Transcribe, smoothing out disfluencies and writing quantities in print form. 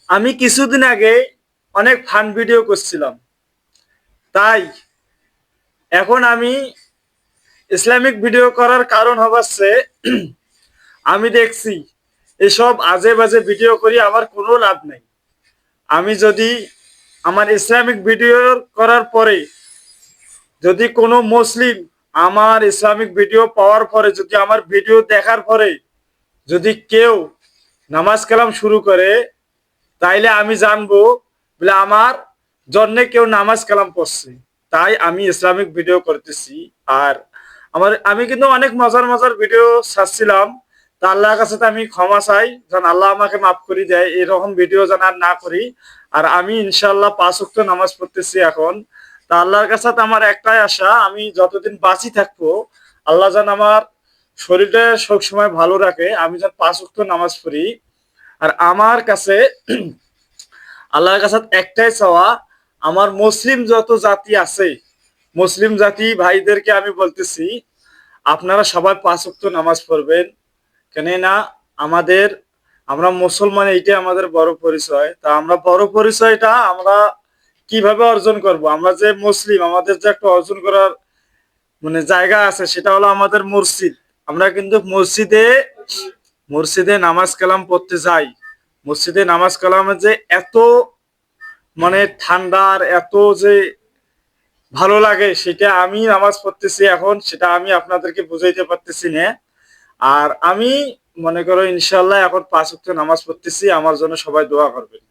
আমি কিছুদিন আগে অনেক ফান ভিডিও করছিলাম, তাই এখন আমি ইসলামিক ভিডিও করার কারণ হচ্ছে আমি দেখছি এসব আজে বাজে ভিডিও করি আমার কোনো লাভ নেই। আমি যদি আমার ইসলামিক ভিডিও করার পরে যদি কোনো মুসলিম আমার ইসলামিক ভিডিও পাওয়ার পরে যদি আমার ভিডিও দেখার পরে যদি কেউ নামাজ কালাম শুরু করে, তাইলে আমি জানবো বলে আমার জন্যে কেউ নামাজ কালাম পড়ছে। তাই আমি ইসলামিক ভিডিও করতেছি। আর আমি কিন্তু অনেক মজার মজার ভিডিও ছাড়ছিলাম। তা আল্লাহর কাছে তো আমি ক্ষমা চাই, যেন আল্লাহ আমাকে মাফ করে দেয়, এরকম ভিডিও যেন আর না করি। আর আমি ইনশাল্লাহ 5 ওয়াক্ত নামাজ পড়তেছি এখন। তা আল্লাহর কাছে তো আমার একটাই আশা, আমি যতদিন বাঁচি থাকবো আল্লাহ যেন আমার শরীরটা সবসময় ভালো রাখে, আমি যেন 5 ওয়াক্ত নামাজ পড়ি। আর আমার কাছে আল্লাহর কাছে একটাই চাওয়া, আমার মুসলিম যত জাতি আছে মুসলিম জাতি ভাইদেরকে আমি বলতেছি, আপনারা সবাই 5 ওয়াক্ত নামাজ পড়বেন। কেন না আমাদের আমরা মুসলমান, এইটাই আমাদের বড় পরিচয়। তা আমরা বড় পরিচয়টা আমরা কিভাবে অর্জন করব? আমরা যে মুসলিম, আমাদের যে একটা অর্জন করার জায়গা আছে, সেটা হলো আমাদের মসজিদ। আমরা কিন্তু মসজিদে মসজিদে নামাজ কালাম পড়তে যাই। মসজিদে নামাজ কালামে যে এত ঠান্ডার এত যে ভালো লাগে, সেটা আমি নামাজ পড়তেছি এখন, সেটা আমি আপনাদেরকে বুঝাইতে পারতেছি না। আর আমি মনে করো ইনশাল্লাহ এখন 5 ওয়াক্ত নামাজ পড়তেছি, আমার জন্য সবাই দোয়া করবেন।